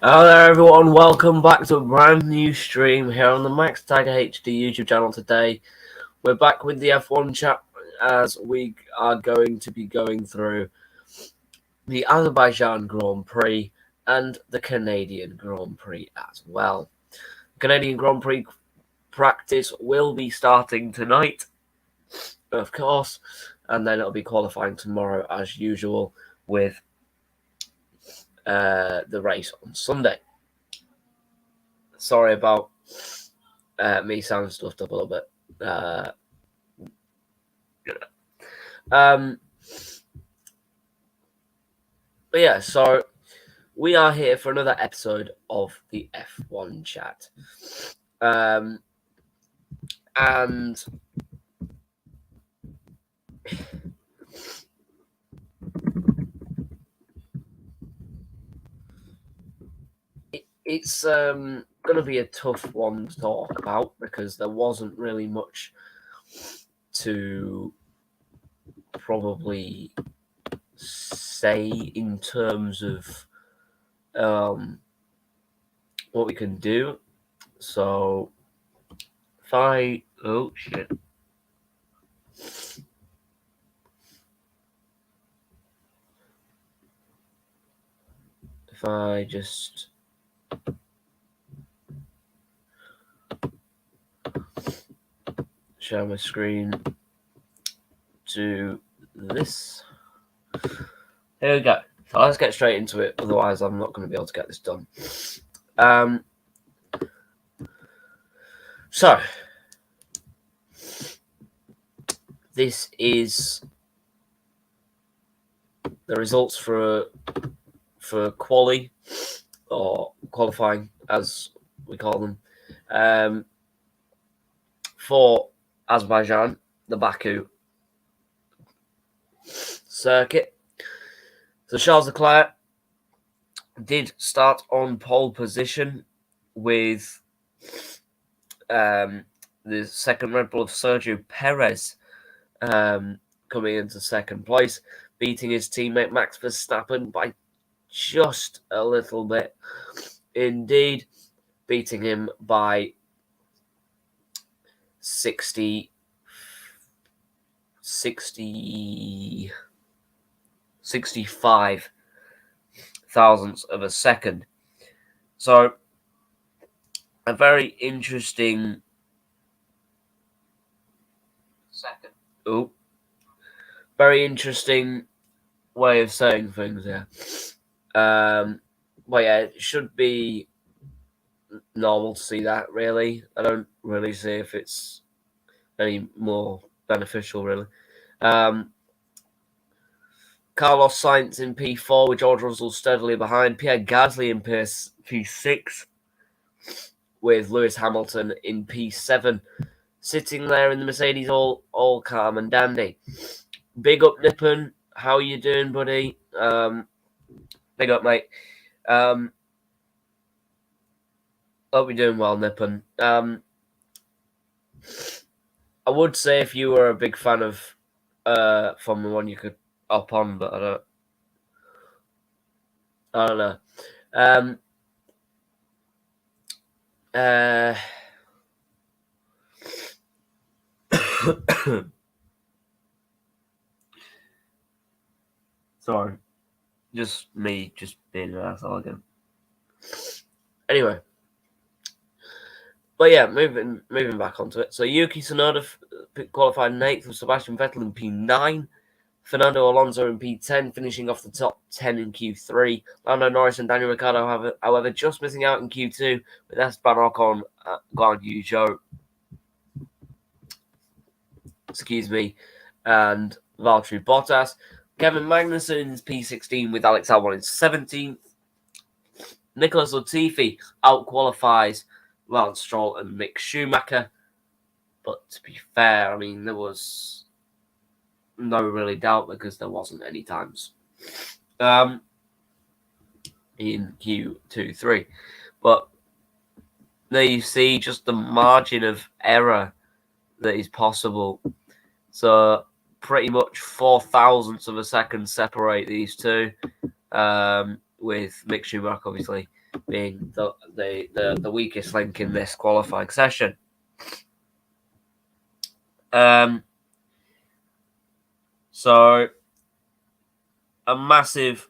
Hello there everyone, welcome back to a brand new stream here on the Max Tiger HD YouTube channel today. We're back with the F1 chat as we are going to be going through the Azerbaijan Grand Prix and the Canadian Grand Prix as well. Canadian Grand Prix practice will be starting tonight, of course, and then it'll be qualifying tomorrow as usual with the race on Sunday. Sorry about me sounding stuffed up a little bit. But yeah, so we are here for another episode of the F1 chat. And it's going to be a tough one to talk about because there wasn't really much to probably say in terms of what we can do. So if I just share my screen to this. Here we go. So let's get straight into it. Otherwise, I'm not going to be able to get this done. So this is the results for quali or qualifying, as we call them, for Azerbaijan, the Baku circuit. So Charles Leclerc did start on pole position with the second Red Bull of Sergio Perez coming into second place, beating his teammate Max Verstappen by just a little bit. Indeed, beating him by 65 thousandths of a second. So a very interesting very interesting way of saying things here. Well, yeah, it should be normal to see that, really. I don't really see if it's any more beneficial, really. Carlos Sainz in P4 with George Russell steadily behind. Pierre Gasly in P6 with Lewis Hamilton in P7. Sitting there in the Mercedes, all calm and dandy. Big up, Nippon. How you doing, buddy? Big up, mate. Hope you're doing well, Nippon. I would say if you were a big fan of Formula 1, you could hop on, but I don't know. Sorry, just me, just being an asshole again. Anyway, but yeah, moving back onto it. So Yuki Tsunoda qualified 8th with Sebastian Vettel in P9. Fernando Alonso in P10, finishing off the top 10 in Q3. Lando Norris and Daniel Ricciardo, however, just missing out in Q2 with Esteban Ocon, Guan Yu Zhou, and Valtteri Bottas. Kevin Magnussen in P16 with Alex Albon in 17th. Nicholas Latifi outqualifies Lance Stroll and Mick Schumacher. But to be fair, I mean, there was no really doubt because there wasn't any times in Q2, 3. But there you see just the margin of error that is possible. So pretty much 0.004 of a second separate these two, with Mick Schumacher obviously being the weakest link in this qualifying session. So a massive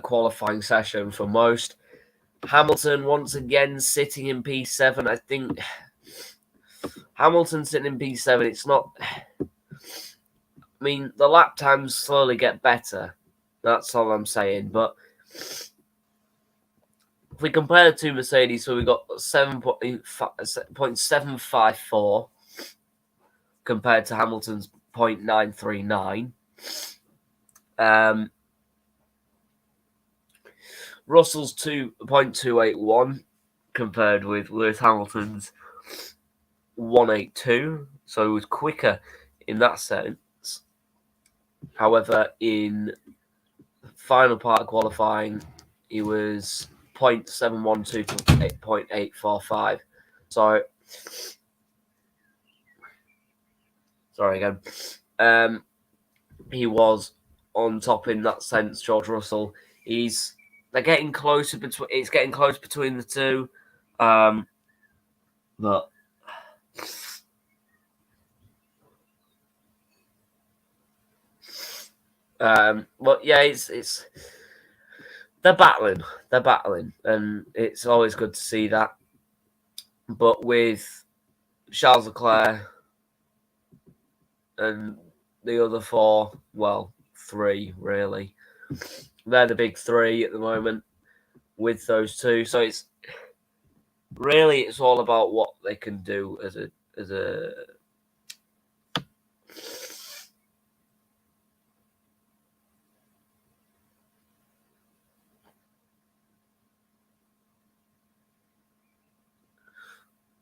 qualifying session for most. Hamilton once again sitting in P7. I think Hamilton sitting in P7, it's not... I mean, the lap times slowly get better. That's all I'm saying. But if we compare the two Mercedes, so we got 7.754 compared to Hamilton's 0.939. Russell's 2.281 compared with Lewis Hamilton's 182, so he was quicker in that sense. However, in the final part of qualifying, he was 0.712 to 0.845. So, sorry again. He was on top in that sense, George Russell. They're getting closer between. It's getting close between the two, but yeah, it's they're battling, and it's always good to see that. But with Charles Leclerc and the other four, well, three really, they're the big three at the moment with those two. So it's all about what they can do as a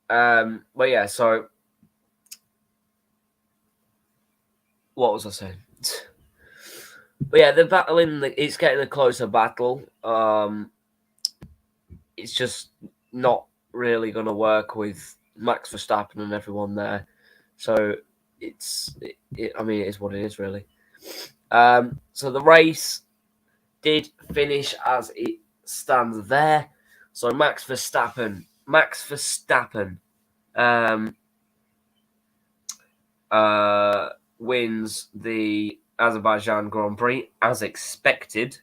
but yeah, so what was I saying? But yeah, they're battling. It's getting a closer battle. It's just not really going to work with Max Verstappen and everyone there. So I mean, it is what it is, really. So the race did finish as it stands there. So Max Verstappen wins the Azerbaijan Grand Prix as expected.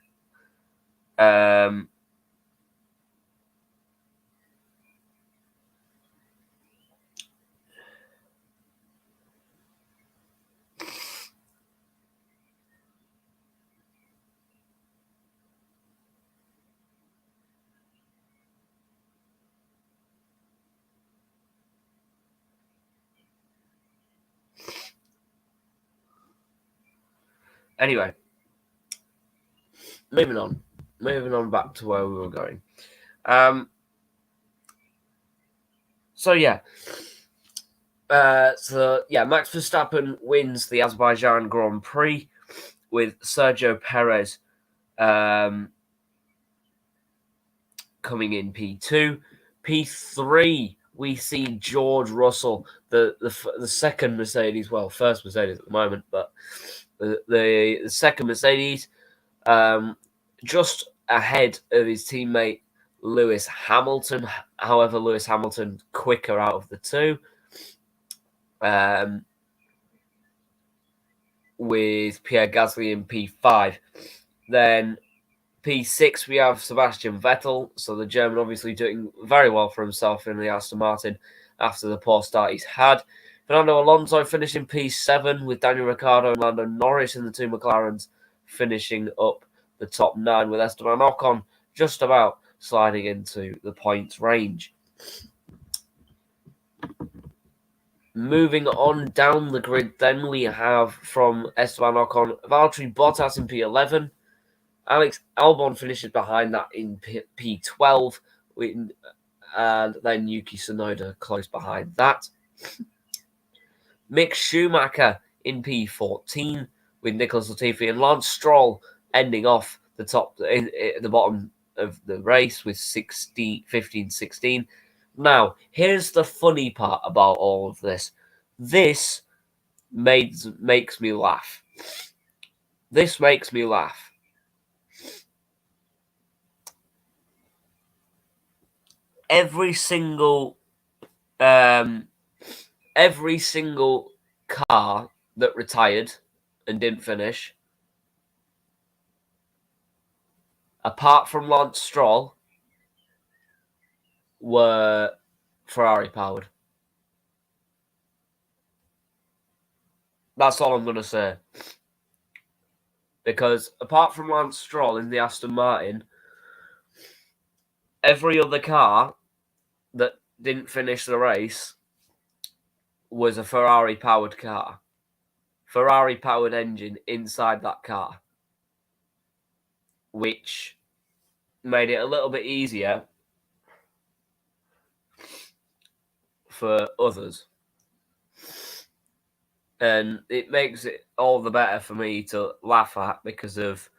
Anyway, moving on back to where we were going. So yeah, Max Verstappen wins the Azerbaijan Grand Prix with Sergio Perez coming in P2. P3, we see George Russell, the second Mercedes, well, first Mercedes at the moment, but the second Mercedes, just ahead of his teammate Lewis Hamilton. However, Lewis Hamilton quicker out of the two. With Pierre Gasly in P5. Then P6, we have Sebastian Vettel. So the German obviously doing very well for himself in the Aston Martin after the poor start he's had. Fernando Alonso finishing P7 with Daniel Ricciardo and Lando Norris in the two McLarens finishing up the top 9 with Esteban Ocon just about sliding into the points range. Moving on down the grid, then we have from Esteban Ocon, Valtteri Bottas in P11. Alex Albon finishes behind that in P12, and then Yuki Tsunoda close behind that. Mick Schumacher in P14 with Nicholas Latifi and Lance Stroll ending off the top in the bottom of the race with 15-16. Now, here's the funny part about all of this. This makes me laugh. This makes me laugh. Every single car that retired and didn't finish, apart from Lance Stroll, were Ferrari powered. That's all I'm going to say. Because apart from Lance Stroll in the Aston Martin, every other car that didn't finish the race was a Ferrari powered car. Ferrari powered engine inside that car, which made it a little bit easier for others. And it makes it all the better for me to laugh at because of,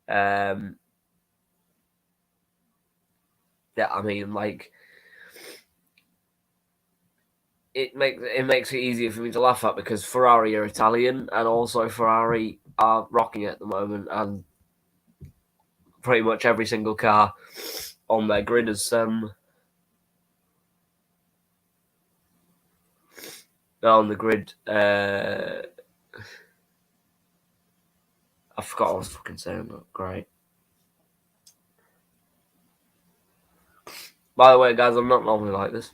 yeah, I mean, like, it makes it easier for me to laugh at because Ferrari are Italian, and also Ferrari are rocking at the moment, and pretty much every single car on their grid is on the grid. I forgot what I was fucking saying, but great. By the way, guys, I'm not normally like this.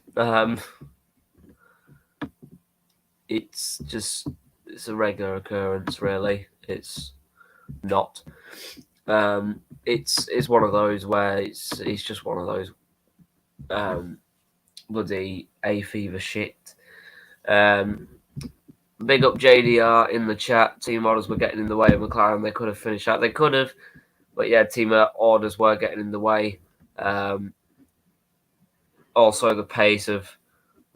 It's a regular occurrence, really. It's not. It's one of those where it's just one of those bloody A fever shit. Big up JDR in the chat. Team orders were getting in the way of McLaren. They could have finished out. They could have, but yeah, team orders were getting in the way. Also, the pace of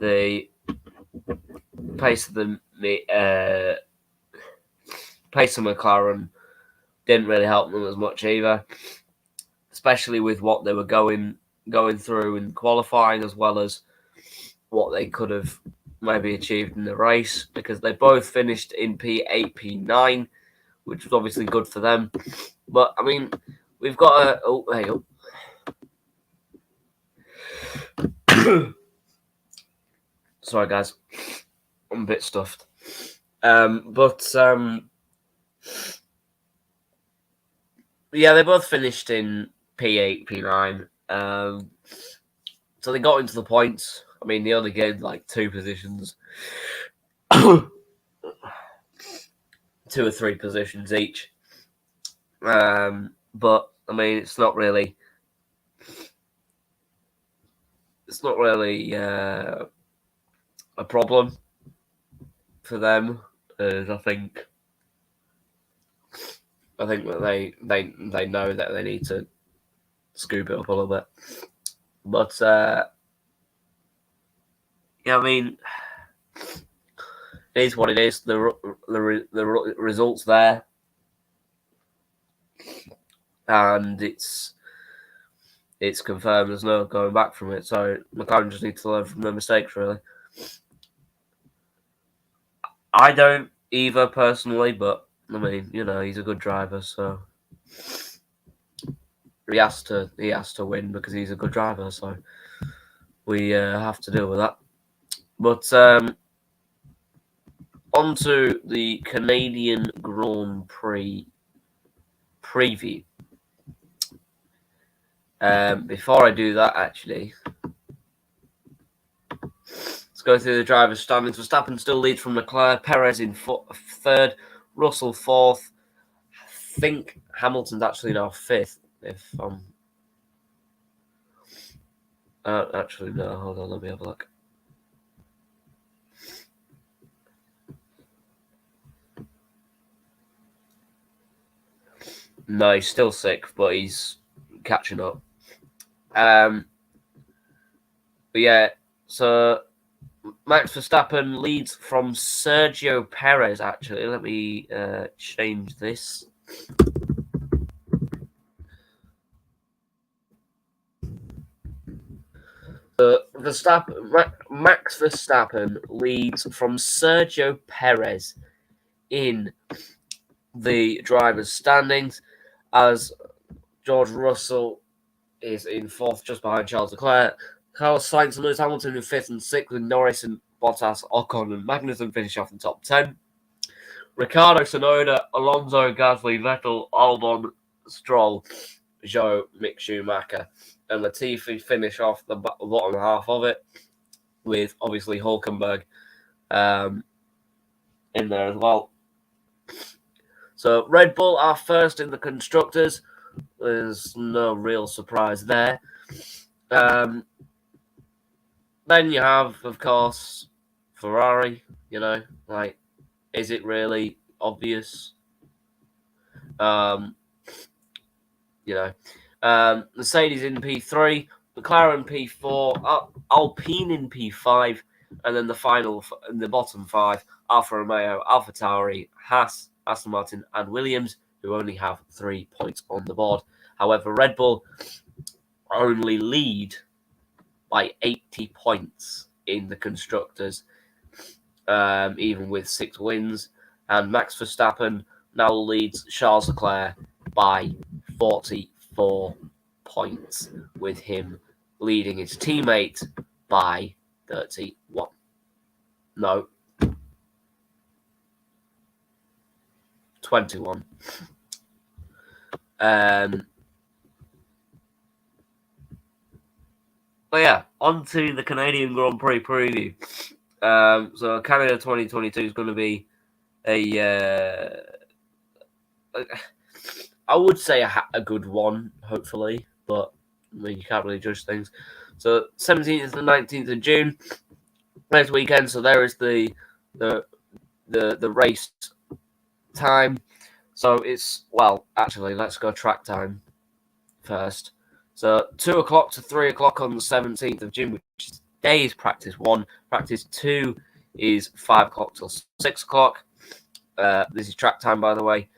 McLaren didn't really help them as much either, especially with what they were going through in qualifying, as well as what they could have maybe achieved in the race, because they both finished in P8, P9, which was obviously good for them. But I mean, we've got sorry guys, I'm a bit stuffed. Yeah, they both finished in P8, P9. So they got into the points. I mean, they only gained like 2 positions. 2 or 3 positions each. But I mean, it's not really a problem for them. I think that they know that they need to scoop it up a little bit. But yeah, I mean, it is what it is. The results there, and it's confirmed. There's no going back from it. So McLaren just need to learn from their mistakes, really. I don't either personally, but I mean, you know, he's a good driver, so he has to win because he's a good driver. So we have to deal with that. But on to the Canadian Grand Prix preview. Before I do that, actually, let's go through the drivers' standings. Verstappen still leads from Leclerc, Perez in 3rd, Russell 4th. I think Hamilton's actually now 5th. If actually no, hold on, let me have a look. No, he's still 6th, but he's catching up. But yeah, so Max Verstappen leads from Sergio Perez, actually. Let me change this. Max Verstappen leads from Sergio Perez in the drivers' standings, as George Russell is in fourth, just behind Charles Leclerc. Carlos Sainz and Lewis Hamilton in fifth and sixth, with Norris and Bottas, Ocon and Magnussen finish off in the top 10. Ricciardo, Tsunoda, Alonso, Gasly, Vettel, Albon, Stroll, Zhou, Mick Schumacher, and Latifi finish off the bottom half of it, with obviously Hulkenberg in there as well. So Red Bull are first in the constructors. There's no real surprise there. Then you have, of course, Ferrari. Is it really obvious? Mercedes in P3, McLaren P4, Alpine in P5, and then the final in the bottom five: Alfa Romeo, AlphaTauri, Haas, Aston Martin, and Williams, who only have 3 points on the board. However, Red Bull only lead by 80 points in the constructors, even with 6 wins. And Max Verstappen now leads Charles Leclerc by 44 points, with him leading his teammate by 31. No. 21. But yeah, on to the Canadian Grand Prix preview. So Canada 2022 is going to be I would say a good one, hopefully, but you can't really judge things. So 17th and 19th of June, next weekend. So there is the race time. So it's, actually, let's go track time first. So 2 o'clock to 3 o'clock on the 17th of June, which is days practice 1. Practice 2 is 5 o'clock till 6 o'clock. This is track time, by the way.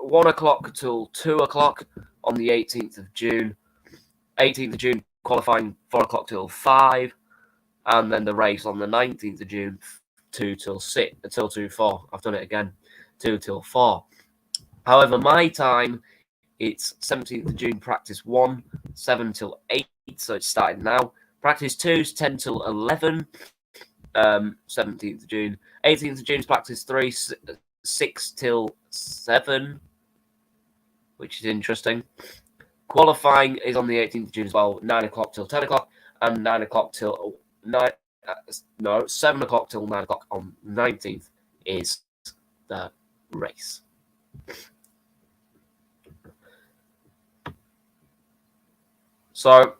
1 o'clock till 2 o'clock on the 18th of June. 18th of June, qualifying 4 o'clock till 5. And then the race on the 19th of June, 2 till 6, until 4. I've done it again. 2 till 4. However, my time, it's 17th of June, practice 1, 7 till 8, so it's starting now. Practice 2 is 10 till 11, 17th of June. 18th of June is practice 3, 6 till 7, which is interesting. Qualifying is on the 18th of June as well, 9 o'clock till 10 o'clock, and 9 o'clock till 7 o'clock till 9 o'clock on 19th is the race. So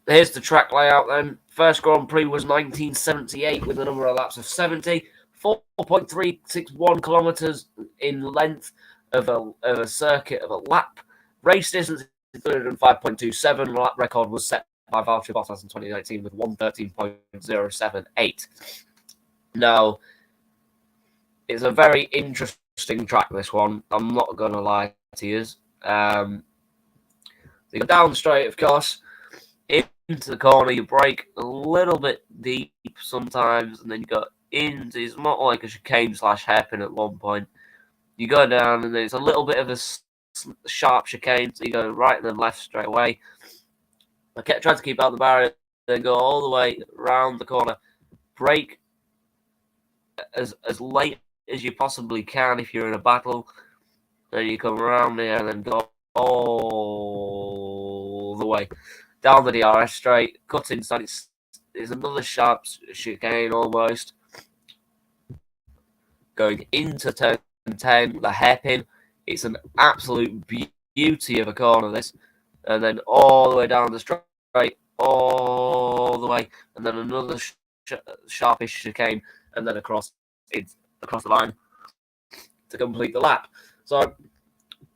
here's the track layout then. First Grand Prix was 1978 with a number of laps of 70, 4.361 kilometers in length of a circuit of a lap. Race distance is 305.27. Lap record was set by Valtteri Bottas in 2019 with 113.078. Now, it's a very interesting track, this one. I'm not going to lie to you. You go down straight, of course, into the corner. You brake a little bit deep sometimes, and then you go into, it's not like a chicane / hairpin at one point. You go down, and there's a little bit of a sharp chicane, so you go right and then left straight away. I kept trying to keep out the barrier, then go all the way around the corner, brake as late as you possibly can if you're in a battle. Then you come around here and then go all the way down the DRS straight, cut inside. It's another sharp chicane almost. Going into turn 10, the hairpin. It's an absolute beauty of a corner, this. And then all the way down the straight, all the way, and then another sharpish chicane, and then across the line to complete the lap. So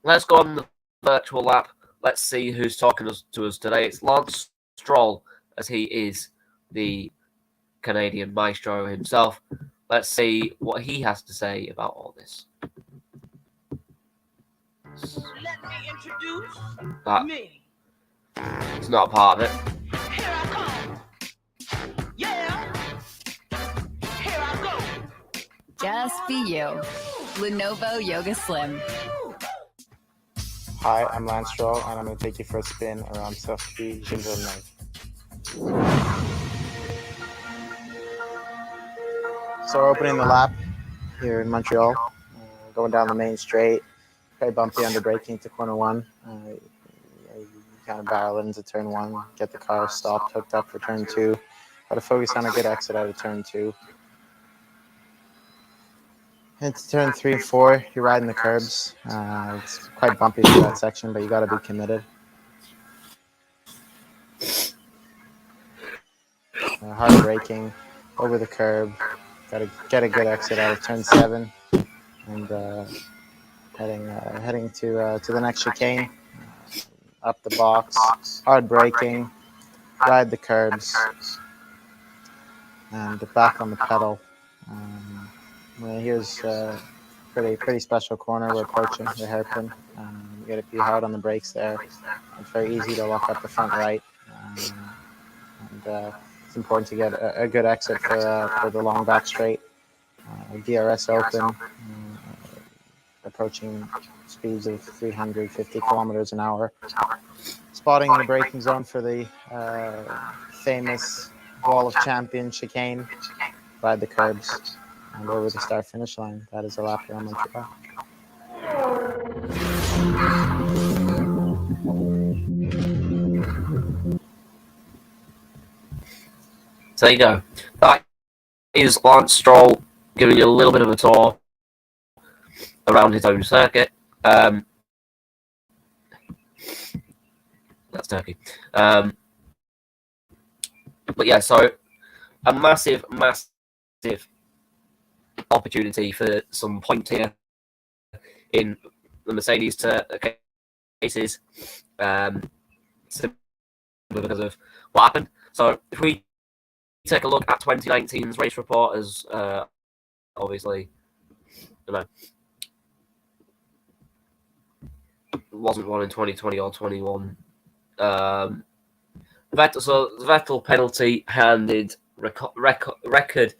let's go on the virtual lap. Let's see who's talking to us today. It's Lance Stroll, as he is the Canadian maestro himself. Let's see what he has to say about all this. Let me introduce me. It's not a part of it. Here I come. Just be you. Lenovo Yoga Slim. Hi, I'm Lance Stroll, and I'm going to take you for a spin around Sophie Gilles. So we're opening the lap here in Montreal, going down the main straight, very bumpy under braking to corner one. You kind of barrel into turn one, get the car stopped, hooked up for turn two. Got to focus on a good exit out of turn two. Into turn 3 and 4, you're riding the curbs. It's quite bumpy through that section, but you got to be committed. Hard braking, over the curb. Got to get a good exit out of turn 7, and heading to the next chicane. Up the box, hard braking, ride the curbs, and back on the pedal. Here's a pretty special corner we're approaching, the hairpin. You got to be hard on the brakes there. It's very easy to lock up the front right, and it's important to get a good exit for the long back straight. DRS open, approaching speeds of 350 kilometers an hour. Spotting the braking zone for the famous Wall of Champion chicane. Ride the curbs and over the start finish line. That is a lap here on Montreal. So there you go. That is Lance Stroll giving you a little bit of a tour around his own circuit. That's Turkey. But yeah, so a massive opportunity for some points here in the Mercedes cases, because of what happened. So if we take a look at 2019's race report, as obviously, wasn't one in 2020 or 21. So the Vettel penalty handed record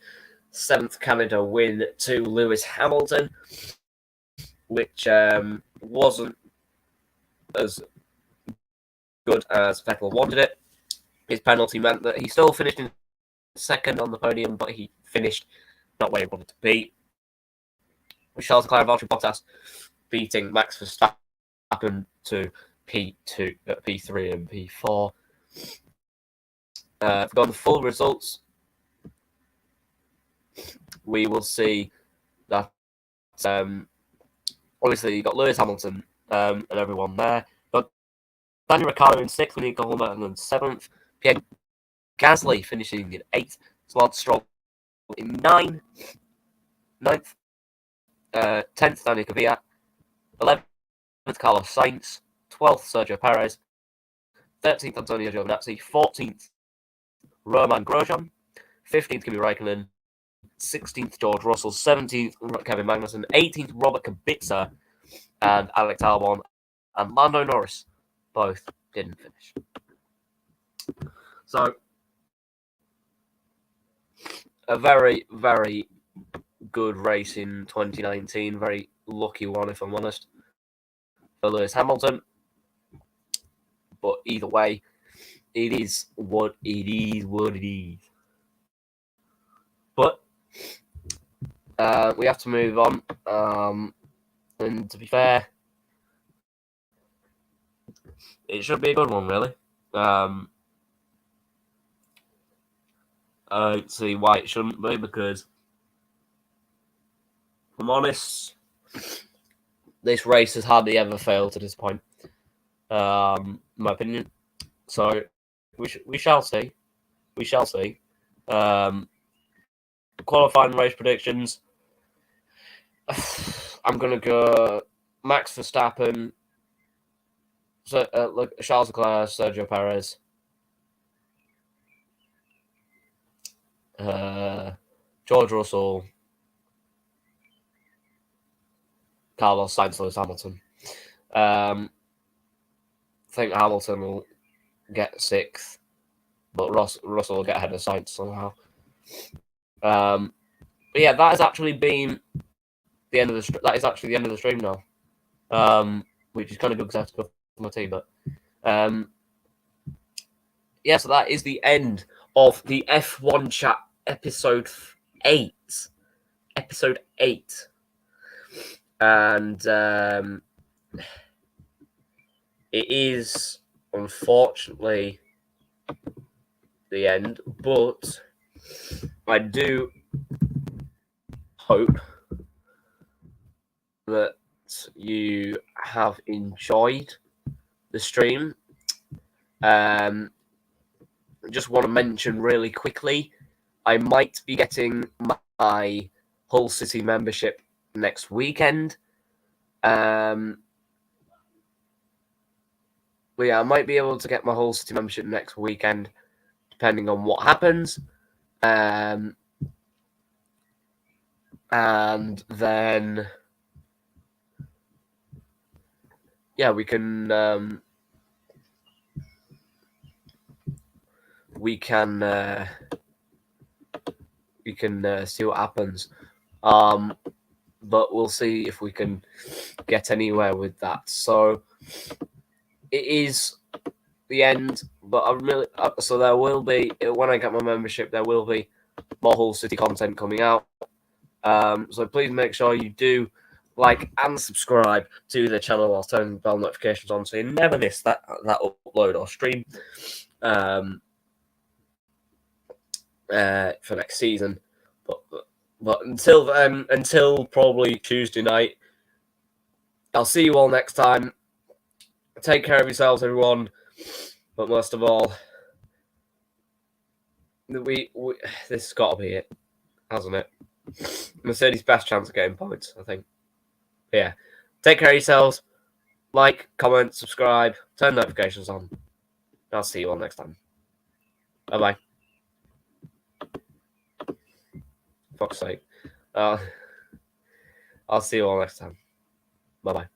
7th Canada win to Lewis Hamilton, which wasn't as good as Vettel wanted it. His penalty meant that he still finished in second on the podium, but he finished not where he wanted to be. With Charles Leclerc, Valtteri Bottas beating Max Verstappen to P2, P3 and P4. If we've got the full results, we will see that obviously you got Lewis Hamilton and everyone there. But Daniel Ricciardo in 6th, Nico Hulkenberg in 7th, Pierre Gasly finishing in 8th, Lance Stroll in 9th, 10th Daniel Kvyat, 11th Carlos Sainz, 12th Sergio Perez, 13th Antonio Giovinazzi, 14th Romain Grosjean, 15th Kimi Räikkönen, 16th George Russell, 17th Kevin Magnussen, 18th Robert Kubica, and Alex Albon and Lando Norris both didn't finish. So a very, very good race in 2019. Very lucky one, if I'm honest, for Lewis Hamilton. But either way, it is what it is. But we have to move on. And to be fair, it should be a good one, really. I don't see why it shouldn't be, because, if I'm honest, this race has hardly ever failed to this point, in my opinion. So we shall see. We shall see. Qualifying race predictions. I'm going to go Max Verstappen, Charles Leclerc, Sergio Perez, George Russell, Carlos Sainz, Lewis Hamilton. I think Hamilton will get 6th, but Russell will get ahead of Sainz somehow. But yeah, that has actually been the end of the. That is actually the end of the stream now, which is kind of good because I have to go for my tea. But yeah, so that is the end of the F1 Chat episode 8. Episode 8, and it is unfortunately the end, but I do hope that you have enjoyed the stream. Just want to mention really quickly, I might be getting my Hull City membership next weekend. But yeah, I might be able to get my Hull City membership next weekend, depending on what happens. And then, yeah, we can see what happens. But we'll see if we can get anywhere with that. So it is the end, but I'm really so there will be, when I get my membership, there will be more Hull City content coming out. So please make sure you do like and subscribe to the channel while turning bell notifications on, so you never miss that upload or stream for next season. But until then, until probably Tuesday night, I'll see you all next time. Take care of yourselves, everyone. But most of all, this has got to be it, hasn't it? Mercedes' best chance of getting points, I think. But yeah, take care of yourselves. Like, comment, subscribe, turn notifications on. I'll see you all next time. Bye-bye. Fuck's sake. I'll see you all next time. Bye-bye.